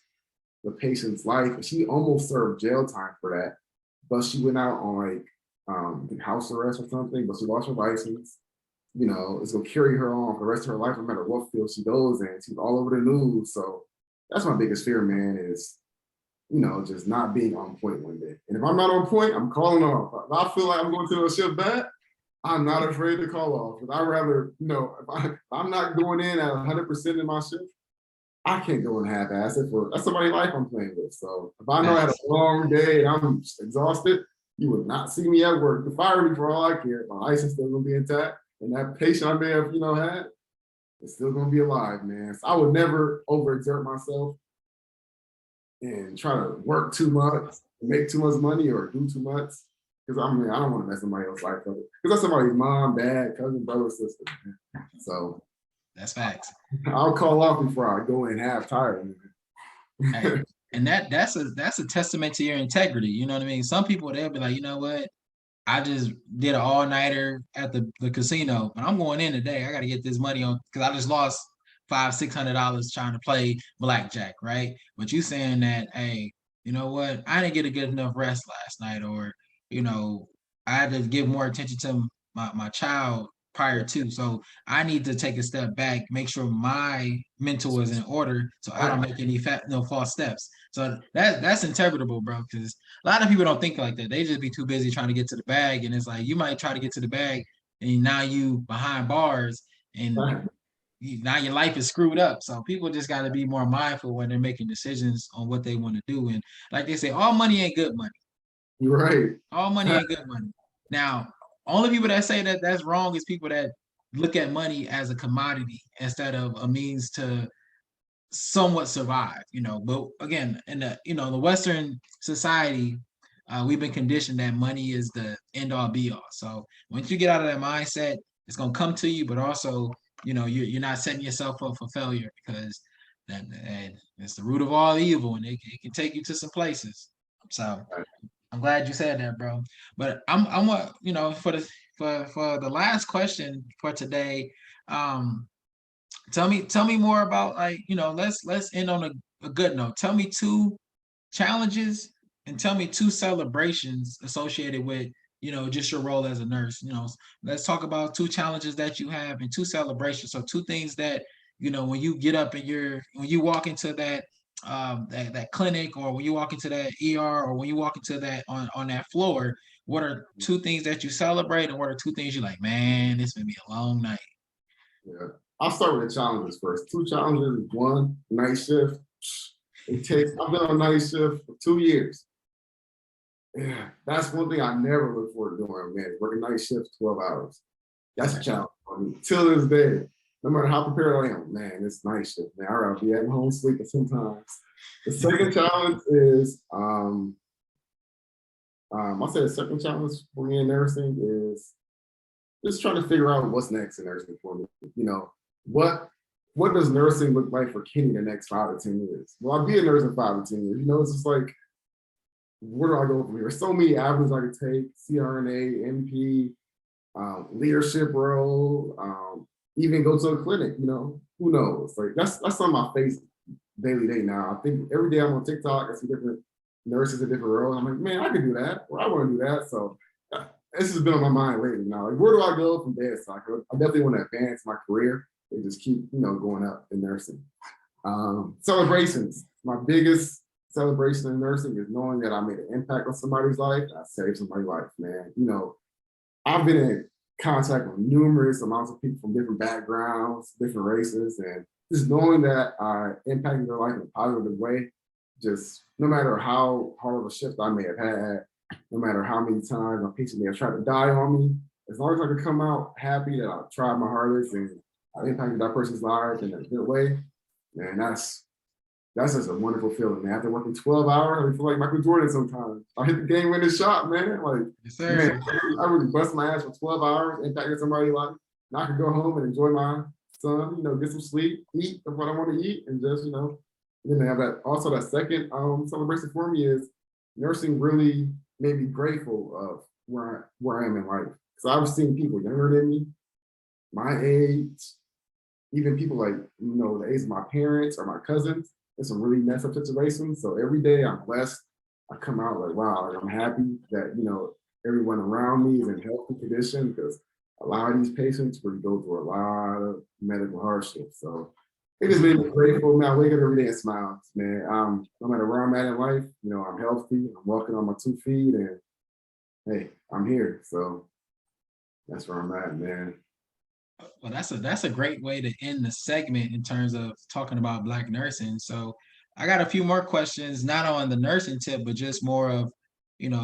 S2: the patient's life. And she almost served jail time for that. But she went out on like house arrest or something, but she lost her license. It's gonna carry her on for the rest of her life, no matter what field she goes in. She's all over the news. So that's my biggest fear, man, is just not being on point one day. And if I'm not on point, I'm calling off. If I feel like I'm going to a shift bad, I'm not afraid to call off. But I'd rather, if I'm not going in at 100% in my shift, I can't go in half-ass it that's somebody's life I'm playing with. So if I know I had a long day and I'm exhausted, you would not see me at work. You fire me for all I care. My license still gonna be intact, and that patient I may have, had, is still gonna be alive, man. So I would never overexert myself and try to work too much, make too much money, or do too much. Because I don't want to mess somebody else's life up. Because that's somebody's mom, dad, cousin, brother, sister. So
S1: that's facts.
S2: I'll call off before I go in half tired.
S1: Hey, and that's a testament to your integrity. You know what I mean? Some people they'll be like, you know what? I just did an all-nighter at the casino, but I'm going in today. I got to get this money on because I just lost $500-600 trying to play blackjack, right? But you saying that, hey, you know what? I didn't get a good enough rest last night, or you know, I had to give more attention to my child prior to. So I need to take a step back, make sure my mental is in order, so I don't make any no false steps. So that's interpretable, bro. Because a lot of people don't think like that. They just be too busy trying to get to the bag, and it's like you might try to get to the bag, and now you behind bars, and now your life is screwed up. So people just got to be more mindful when they're making decisions on what they want to do. And like they say, all money ain't good money.
S2: You're right.
S1: All money ain't good money. Now, only people that say that that's wrong is people that look at money as a commodity instead of a means to somewhat survive. But again, in the Western society, we've been conditioned that money is the end all be all. So once you get out of that mindset, it's gonna come to you, but also, you're not setting yourself up for failure because that it's the root of all evil, and it can take you to some places. So I'm glad you said that, bro. But I'm what for the last question for today. Tell me more about, like, let's end on a good note. Tell me two challenges and tell me two celebrations associated with just your role as a nurse. Let's talk about two challenges that you have and two celebrations. So two things that when you get up and when you walk into that clinic, or when you walk into that ER, or when you walk into that on that floor, what are two things that you celebrate, and what are two things you're like, man, this gonna be a long night?
S2: Yeah. I'll start with the challenges first. Two challenges. One, night shift. I've been on night shift for 2 years. Yeah, that's one thing I never look forward to doing, man. Working night shifts, 12 hours. That's a challenge for me. Till this day, no matter how prepared I am, man, it's night shift, man. I'd rather be at home sleeping sometimes. The second challenge is, I'll say the second challenge for me in nursing is just trying to figure out what's next in nursing for me. You know, what what does nursing look like for Kenny the next 5 to 10 years? Well, I'll be a nurse in 5 to 10 years. You know, it's just like, where do I go from here? There's so many avenues I could take: CRNA, NP, leadership role, even go to a clinic. You know, who knows? Like that's on my face daily day now. I think every day I'm on TikTok, I see different nurses in different roles. I'm like, man, I could do that, or I want to do that. So this has been on my mind lately now. Like, where do I go from there? So I definitely want to advance my career and just keep, going up in nursing. Celebrations. My biggest celebration in nursing is knowing that I made an impact on somebody's life. I saved somebody's life, man. I've been in contact with numerous amounts of people from different backgrounds, different races, and just knowing that I impacted their life in a positive way, just no matter how hard of a shift I may have had, no matter how many times my patient may have tried to die on me, as long as I could come out happy that I tried my hardest and I impacted that person's life in a good way, man, that's just a wonderful feeling, man. After working 12 hours, I feel like Michael Jordan sometimes. I hit the game winning shot, man. Like,
S1: Yes,
S2: man,
S1: sir.
S2: I really bust my ass for 12 hours, impacted somebody's life. Now I can go home and enjoy my son, get some sleep, eat what I want to eat, and just, then they have that. Also, that second celebration for me is nursing really made me grateful of where I am in life. Because I've seen people younger than me, my age, even people like, the age of my parents or my cousins, in some really messed up situations. So every day I'm blessed. I come out like, wow, like I'm happy that, everyone around me is in healthy condition, because a lot of these patients really go through a lot of medical hardship. So it just made me grateful, man. I wake up every day and smile, man. No matter where I'm at in life, I'm healthy, I'm walking on my 2 feet, and hey, I'm here. So that's where I'm at, man.
S1: Well, that's a great way to end the segment in terms of talking about Black nursing. So I got a few more questions, not on the nursing tip, but just more of,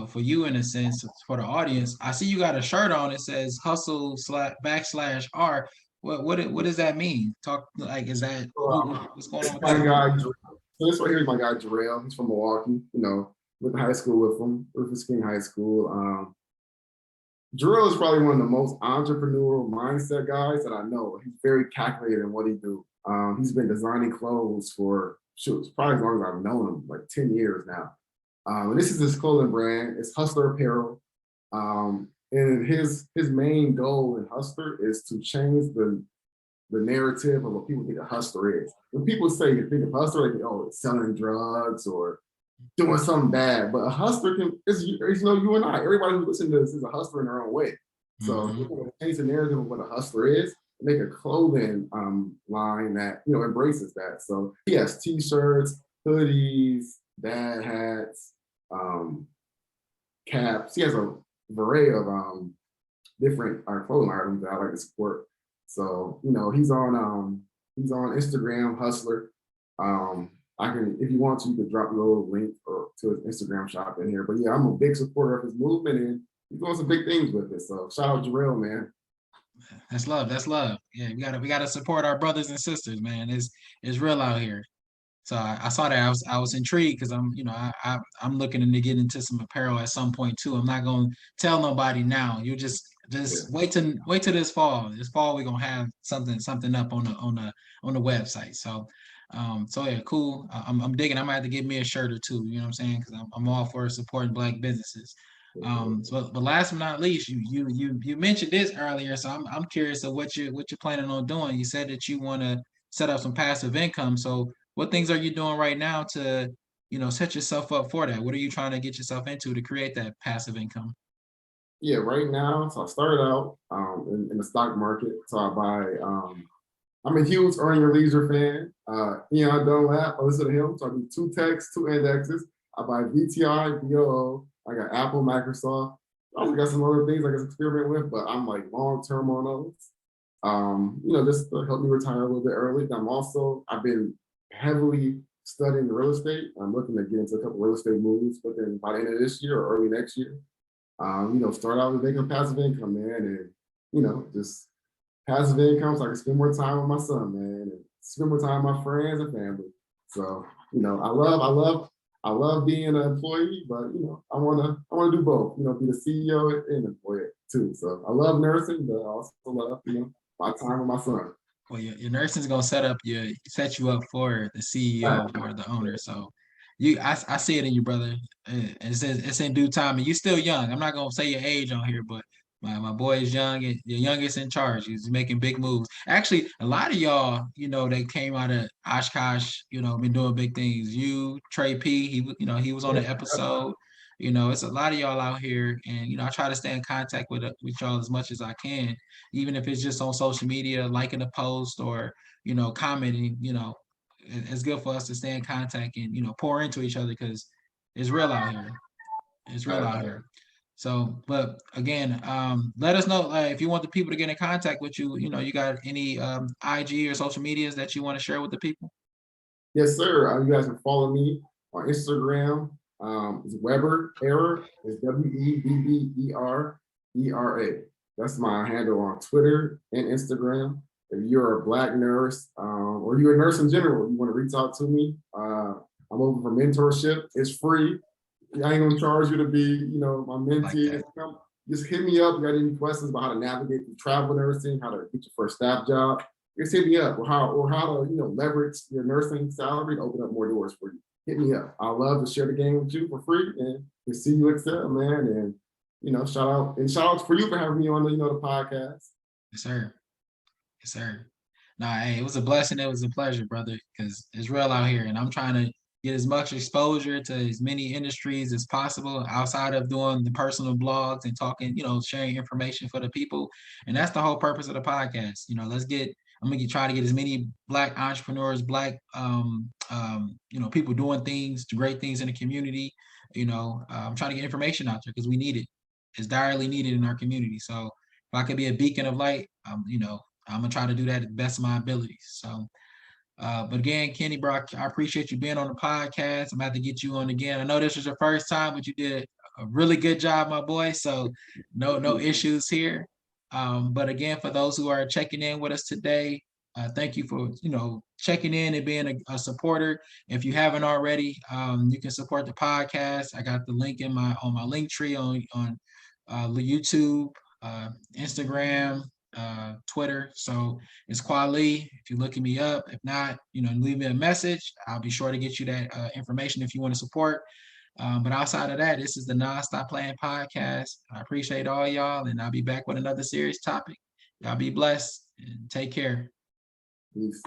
S1: for you in a sense, for the audience. I see you got a shirt on. It says hustle slash backslash R. What does that mean? Talk like, is that
S2: So,
S1: what's going on with
S2: my
S1: that?
S2: guy, so this right here is my guy Jarrell. He's from Milwaukee. Went to high school with him, Rufus King High School. Jarrell is probably one of the most entrepreneurial mindset guys that I know. He's very calculated in what he do. He's been designing clothes for probably as long as I've known him, like 10 years now. And this is his clothing brand. It's Hustler Apparel. And his main goal in Hustler is to change the narrative of what people think a hustler is. When people say you think of hustler, like, oh, it's selling drugs or doing something bad. But a hustler is you and I. Everybody who listens to this is a hustler in their own way. So
S1: Mm-hmm.
S2: change the narrative of what a hustler is, make a clothing line that embraces that. So he has t-shirts, hoodies, dad hats, um, caps. He has a array of different clothing items that I like to support. So he's on Instagram, Hustler. I can, if you want to, you can drop a little link to his Instagram shop in here. But yeah, I'm a big supporter of his movement, and he's doing some big things with it. So shout out Jarrell, man.
S1: That's love. That's love. Yeah, we gotta support our brothers and sisters, man. It's real out here. So I saw that. I was intrigued because I'm looking to get into some apparel at some point too. I'm not gonna tell nobody now. You
S2: Yeah.
S1: just wait till this fall. This fall we're gonna have something up on the website. So yeah, cool. I'm digging. I might have to get me a shirt or two. You know what I'm saying? Because I'm all for supporting Black businesses. So but last but not least, you mentioned this earlier, so I'm curious of what you're planning on doing. You said that you want to set up some passive income. So what things are you doing right now to, set yourself up for that? What are you trying to get yourself into to create that passive income?
S2: Yeah, right now, so I started out in the stock market. So I buy, I'm a huge Earn Your Leisure fan. Ian Dunlap, I listen to him. So I do two techs, two indexes. I buy VTI, BOO. I got Apple, Microsoft. I also got some other things I can experiment with, but I'm like long term on those. Just to help me retire a little bit early. I've been heavily studying real estate. I'm looking to get into a couple real estate moves within by the end of this year or early next year. Start out with making passive income, man, and just passive income so I can spend more time with my son, man, and spend more time with my friends and family. So, I love being an employee, but I wanna do both, be the CEO and employee at too. So I love nursing, but I also love, my time with my son.
S1: Well, your nursing is gonna set you up for the CEO or the owner. So I see it in you, brother. It's in due time, and you're still young. I'm not gonna say your age on here, but my boy is young, and the youngest in charge. He's making big moves. Actually, a lot of y'all, they came out of Oshkosh, been doing big things. You, Trey P, he was on
S2: Yeah,
S1: the episode. It's a lot of y'all out here, and I try to stay in contact with y'all as much as I can, even if it's just on social media, liking a post or commenting. It's good for us to stay in contact and pour into each other because it's real out here. It's real out here. So, but again, let us know if you want the people to get in contact with you. You got any IG or social medias that you want to share with the people?
S2: Yes, sir. You guys can follow me on Instagram. It's Weber Error. It's WEBBERERA. That's my handle on Twitter and Instagram. If you're a Black nurse or you're a nurse in general, you want to reach out to me. I'm open for mentorship. It's free. I ain't gonna charge you to be, my
S1: Like
S2: mentee.
S1: that.
S2: Just hit me up. You got any questions about how to navigate through travel nursing, how to get your first staff job? Just hit me up, or how to leverage your nursing salary to open up more doors for you. Hit me up. I love to share the game with you for free and to see you excel, man. And shout out for you for having me on the podcast.
S1: Yes, sir. Yes, sir. Nah, hey, it was a blessing. It was a pleasure, brother, because it's real out here, and I'm trying to get as much exposure to as many industries as possible outside of doing the personal blogs and talking, sharing information for the people. And that's the whole purpose of the podcast. I'm gonna try to get as many Black entrepreneurs, Black, people doing things, great things in the community. I'm trying to get information out there because we need it. It's direly needed in our community. So if I could be a beacon of light, I'm gonna try to do that at the best of my abilities. So, but again, Kenny, bro, I appreciate you being on the podcast. I'm about to get you on again. I know this was your first time, but you did a really good job, my boy. So, no issues here. But again, for those who are checking in with us today, thank you for checking in and being a supporter. If you haven't already, you can support the podcast. I got the link on my link tree on YouTube, Instagram, Twitter. So it's Kwali. If you're looking me up, if not, leave me a message. I'll be sure to get you that information if you want to support. But outside of that, this is the Non-Stop Playing podcast. I appreciate all y'all, and I'll be back with another serious topic. Y'all be blessed and take care.
S2: Peace.